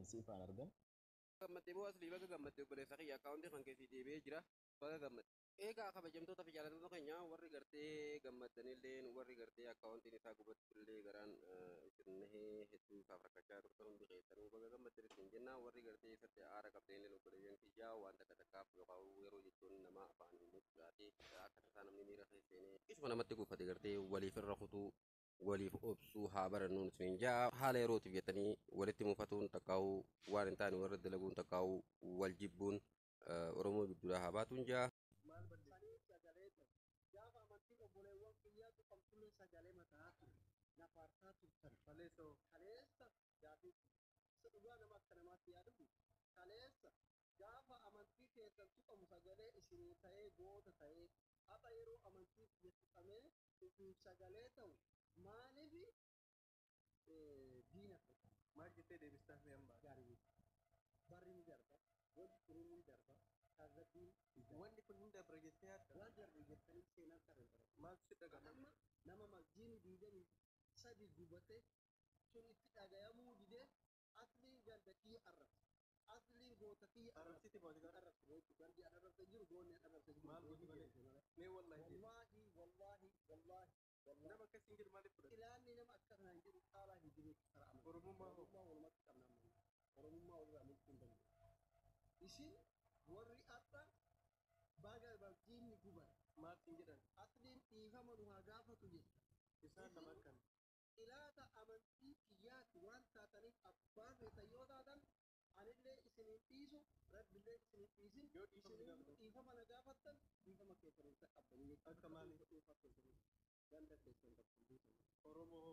siifaan argan. Gammattee boo asii baga gammattee obboleessa kiyya akkaawuntii kan keessi deebi'ee jira baga gammatte. Egaa kabajamtoota fi jaallatamtoota keenya warri gartee gammaddanillee warri gartee akkaawuntiin isaa gubatullee garaan isin nahee hedduu isaaf rakkachaa turtan hundi keessanuu baga gammaddan isin jenna warri gartee isatti aara qabdeenillee obboleeyyan kiyyaa waan takka takkaaf yookaan yeroo jechuun nama afaan inni dhugaatee akka tasaa namni miira seenee isuma namatti kuufate gartee waliif irra kutuu waliif obsuu haa barannuun isin jaa haala yerootiif jettanii walitti mufatuun takkaa'uu waan hin taane warra dalaguun takkaa'uu wal jibbuun Oromoo gidduudhaa haa baatuun jaa. Gaafa amantiin obboleewwan kiyyaatu qabxulee sagalee mataa nafaarsaa turtan kaleessa gaafii dhugaa nama akka namaatti yaadufu kaleessa gaafa amantii keessan tuqamu sagalee isinii ta'ee goota ta'ee haqa yeroo amantii kiyya tuqamee isin sagalee ta'u maaliif diina maal jettee deebistaaf mee hambaa gaarii barri ni darba wanti kun ni darba kazabbiin wanti kun hunda barreessee hatta waan darbe jettanii seenaa tarreeffata maal si dhagahama nama masjiin diidanii sadi gubate sun itti dhagayamuu didee asliin gandatii arrabsa asliin gootatii arrabsiti booti arrabsa gootu gandi arrabsa jiru goonni arrabsa jiru maal gooti mee wallahi nama akkasiin jiru maaliif fudhate ilaalli nama akkanaan jiru caalaa hin jiru sara'ama oromummaa walumatti qabnaa oromummaa walirraa mul'isuu hin danda'u isin warri adda baga barjiinni guban maartiin jedhan asliin dhiifama nu haa gaafatu jetta isaan nama akkan ilaata amantii kiyyaati waan taataniif abbaa feetan yoo taatan anillee isiniin dhiisu rabbillee isiniin dhiisin yoo dhiifama na gaafattan dhiifama keessan isa qabbanii akka maaliif dhuunfattan ganda keessan bakka buutan Oromoo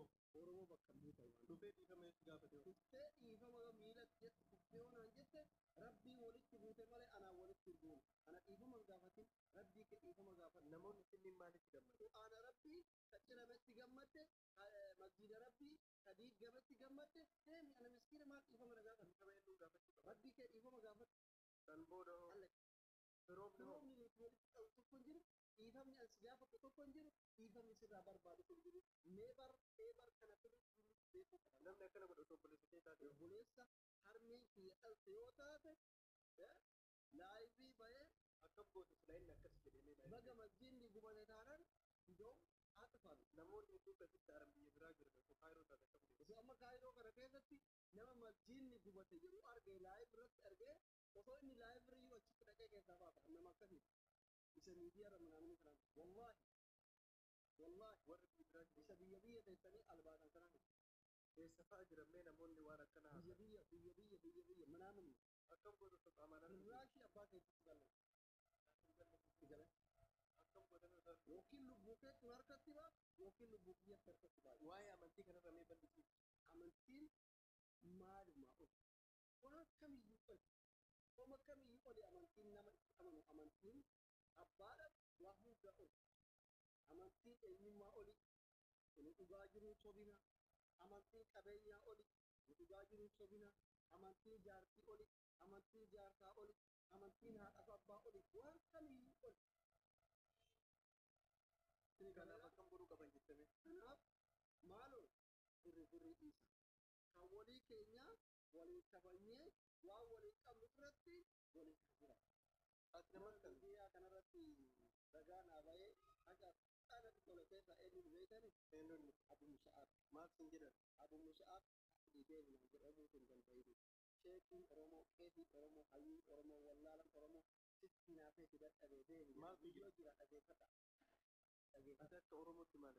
bakka buutan dhufee dhiifama itti gaafate dhuftee dhiifama miilatti jette dhuftee onaan jette rabbii walitti buute malee anaan walitti buune ana dhiifama gaafatin rabbii kee dhiifama gaafate namoonni sinniin maalitti gammade ana rabbii kacirametti gammadde masjida rabbii kadiigametti gammadde deemi ana miskiina maal dhiifama na gaafate nama ennuu gaafachuu rabbii kee dhiifama gaafate kan booda roobni nuti walitti qabu tokko hin jiru dhiifamni as gaafatu tokko hin jiru dhiifamni sirraa barbaadu kun jiru meebar kana sirriitti beekuu qaba namni akkana godhu obboleessa kee taate obboleessa harmeen kiyya dhalte yoo taate laayivii bahee akkam gootu filayin akkas jedhee baga masjiinni gubate taanaan idoon haatafan namoonni hedduu gasitti aran biyya biraa jiru kaayiroo taate akkam godhu amma kaayiroo kana keessatti nama masjiinni gubate jedhu argee laayiv irratti argee osoo inni laayiv irra jiru achitti dhaqee keessaa baata nama akkasiiti isa miidiyaa irra manaamni kanaan warri biraa isa biyya teessanii albaatan kanaan keessa fa'aa jiramee namoonni waan akkana biyya manaamin akkam godhu soqaamaan raashii abbaa keessatti galan akkam godhan yookiin lubbuu keetti harkatti baa yookiin lubbuu kiyyatti harkatti baa waa'ee amantii kanarra mee bal'isiif amantiin maaluma kun akkamiyyuu oli amantiin nama itti amanu amantiin abbaadha waa hunda amantiin eenyummaa oli nu dhugaa jiruu sobina amantiin qabeenyaa oli nu dhugaa jiruu sobina amantiin jaartii oli amantiin jaarsaa oli amantiin haadhaaf abbaa oli waan kamiyyuu oli kanaaf akkam godhuu qaban jettame kanaaf maaloo firri dhiisa kan walii keenyaa waliin kabanyee waan waliin qabnu irratti waliin jira as naman kan biyyaa kanarratti dagaan abayee haqa ana tola keessa eenyu beekani eenyuun Abu Musa'ab maal sin jedhan Abu Musa'ab dhiibee hin jedhamu kun kan ta'eeru sheekiin Oromoo keetii Oromoo hayyuu Oromoo wallaalan Oromoo sitti naafee si dadhabee deemi maal biyyoo jira dhageeffata akka Oromootti maal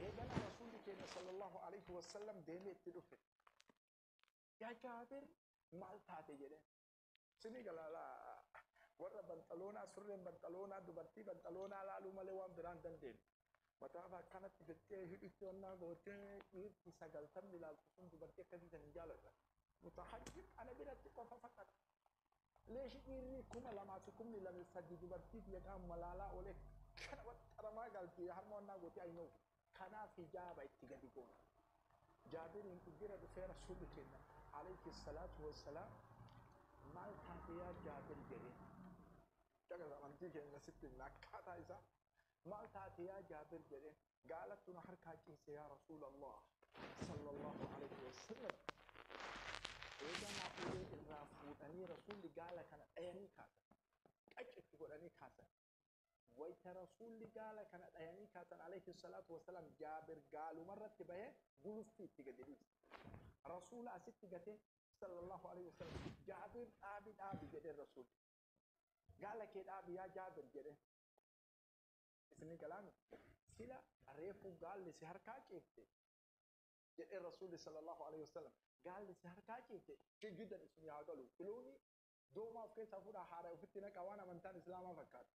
eegala rasuulli keenya sallallahu alaihi wasallam deemee itti dhufe yaa Jaabir maal taate jedheen sini galaalaa warra banxaloonaa surreen banxaloonaa dubartii banxaloonaa laaluu malee waan biraan dandeenye mataaf akkanatti jettee hidhitti onnaa gootee dhiirti 90 ilaaltu sun dubartii akkasii san hin jaaladha mutahajjib ana biratti qofa fakkata leeshi dhiirri 2023 dubartiif jedhaan malaalaa olee kana waxxaramaa galtii harma onnaa gootee aynoo kanaaf hijaaba itti gadi goona jaabiriin bira dhufee rasuulli keenya alayhi salaatu wassalaam maal taate yaa jaabir jedheen daga amantii keenya sitti nakkaataa isaa maal taate yaa jaabir jedheen gaalattu na harkaa ciise yaa rasuulallah sallallahu alayhi wasallam dhufanii rasuulli gaala kana dhayanii kaasan. Qaccitti godhanii kaasan. Wayita rasuulli gaala kana dhayanii kaasan alayhi salaatu wasalaam Jaabir gaalumarratti bahee guluftii itti gadi dhiise. Rasuula asitti gatee sallallahu alayhi wasallam Jaabir dhaabi jedhee rasuulli. Gaala kee dhaabi yaa Jaabir jedhee. Isni galaami sila reefu gaalli si harkaa ciifte jedhee rasuulli sallallahu alayhi wasallam gaalli si harkaa ciifte jiddan isni haa galu filooni doomaa of keessaa fuudhaa haadha ofitti naqa waan amantaan islaamaa fakkaatu.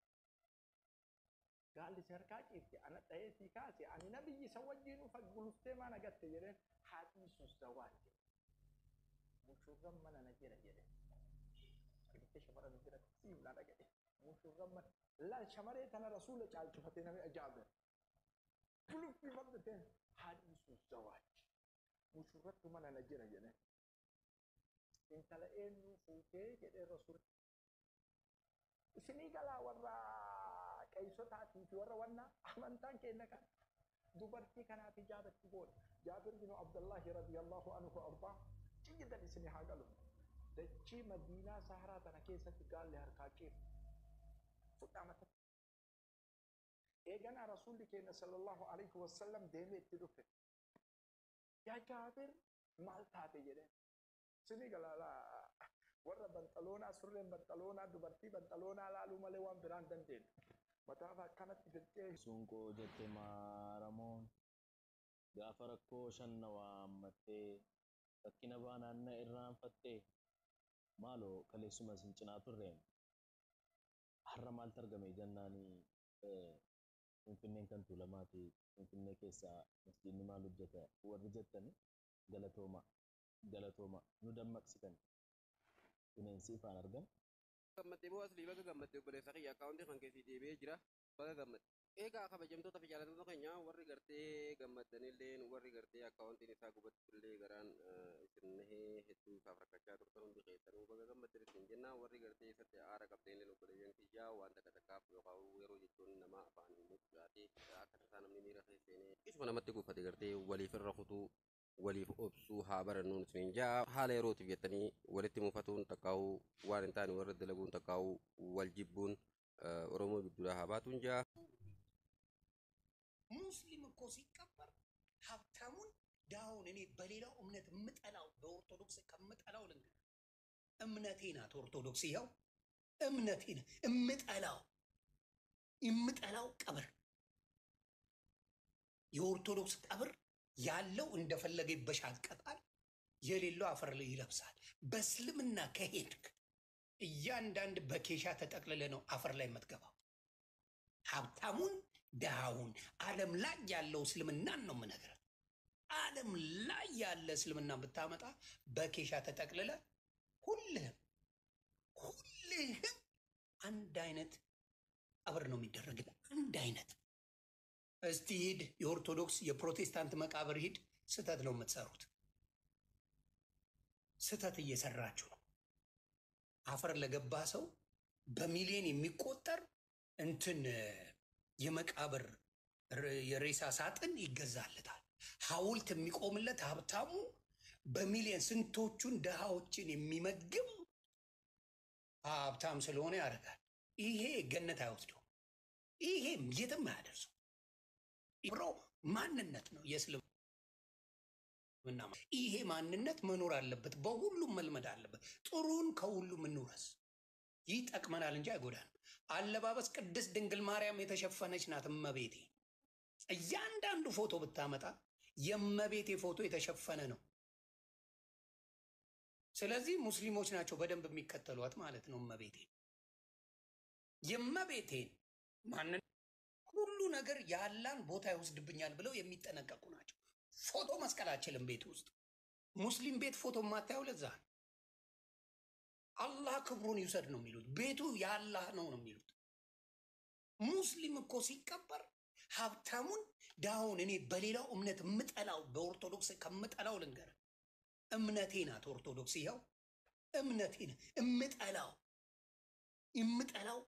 Gaalli si harkaa ciifte ana dhahee si kaase ani nabiyyi isa wajjin ufa guluftee maan agatte jedheen haadhi susawwaat mushurran mana na jira jedheen. Argitee shamara na jira siif laa dhaga'e mushurran mana لا شمرة أنا رسول قال شفتنا من أجابة كل في مدتين حديث الزواج مشرت من أنا جنا جنا إنت لأنه فوتي كده الرسول سني قال ورا كيسو تاتي في ورا ونا أحمد تان كأنك دوبرتي كان في جابر تقول جابر بن عبد الله رضي الله عنه وأرضاه جدا سني هاقلو دشي مدينة سهرة أنا كيسة قال لها كاكيف فقامت إيجانا رسول كينا صلى الله عليه وسلم ديمي تدفع يا جابر مالتاتي جدين سني قال لا ورا بنطلونا سرين بنطلونا دبرتي بنطلونا لا لوما لوان بران دندين متى كانت تفتي سونكو جتة مارمون غافركو شنوامتي تكينا بانا إرام فتي مالو كليسوما سنچنا ترين حرم الترجمة جناني ممكن كان تلماتي ممكن كيسا مسجد ما لجته ورجتني جلتوما ندم مكسيكان تنسي فانرجم gammade boo asli baga gammade obboleessa kiyya akkaawuntii kan keessi deebi'ee jira baga gammade eegaa kabajamtoota fi jaallatamtoota keenya warri gartee gammaddanilleen warri gartee akkaawuntiin isaa gubatullee garaan isin nahee hedduu isaaf rakkachaa turtan hundi keessanuu baga gammaddan isin jenna warri gartee isatti aara qabdeenleen obboleeyyan kiyyaa waan takka takkaaf yookaan yeroo jechuun nama afaan muccaatee akka tasaa namni miira keesseenee isuma namatti guufate gartee waliif irra kutuu waliif obsuu haa barannuun isin jaa haala yerootiif jettanii walitti mufatuun takkaa'uu waan hin taane warra dalaguun takkaa'uu wal jibbuun oromoo gidduudha haa baatuun jaa. ሙስሊም እኮ ሲከበር ሀብታሙን ዳውን እኔ በሌላው እምነት የምጠላው በኦርቶዶክስ ከምጠላው ልንገር እምነቴ ናት ኦርቶዶክስ ይኸው እምነቴ ናት የምጠላው ቀብር የኦርቶዶክስ ቀብር ያለው እንደፈለገ ይበሻቀጣል የሌለው አፈር ላይ ይለብሳል በእስልምና ከሄድክ እያንዳንድ በኬሻ ተጠቅልለ ነው አፈር ላይ የምትገባው ሀብታሙን ዳውን ዓለም ላይ ያለው እስልምናን ነው የምነግርህ ዓለም ላይ ያለ እስልምና ብታመጣ በኬሻ ተጠቅልለ ሁልህም አንድ አይነት ቀብር ነው የሚደረግልህ አንድ አይነት እስቲ ሂድ የኦርቶዶክስ የፕሮቴስታንት መቃብር ሂድ ስተት ነው የምትሰሩት ስተት እየሰራችሁ ነው አፈር ለገባ ሰው በሚሊዮን የሚቆጠር እንትን የመቃብር የሬሳ ሳጥን ይገዛለታል ሐውልት የሚቆምለት ሀብታሙ በሚሊዮን ስንቶቹን ደሃዎችን የሚመግብ ሀብታም ስለሆነ ያደርጋል ይሄ ገነት አይወስደው ይሄም የትም አያደርሰው ብሮ ማንነት ነው የእስልምና ይሄ ማንነት መኖር አለበት በሁሉም መልመድ አለበት ጥሩን ከሁሉም እንውረስ ይጠቅመናል እንጂ አይጎዳን አለባበስ ቅድስት ድንግል ማርያም የተሸፈነች ናት እመቤቴ እያንዳንዱ ፎቶ ብታመጣ የእመቤቴ ፎቶ የተሸፈነ ነው ስለዚህ ሙስሊሞች ናቸው በደንብ የሚከተሏት ማለት ነው እመቤቴ የእመቤቴን ማንነት ሁሉ ነገር ያላን ቦታ ይወስድብኛል ብለው የሚጠነቀቁ ናቸው ፎቶ መስቀል አችልም ቤት ውስጥ ሙስሊም ቤት ፎቶ ማታየው ለዛ አላህ ክብሩን ይውሰድ ነው የሚሉት ቤቱ ያላህ ነው የሚሉት ሙስሊም እኮ ሲከበር ሀብታሙን ዳውን እኔ በሌላው እምነት የምጠላው በኦርቶዶክስ ከምጠላው ልንገር እምነቴ ናት ኦርቶዶክስ ይኸው እምነቴ ናት የምጠላው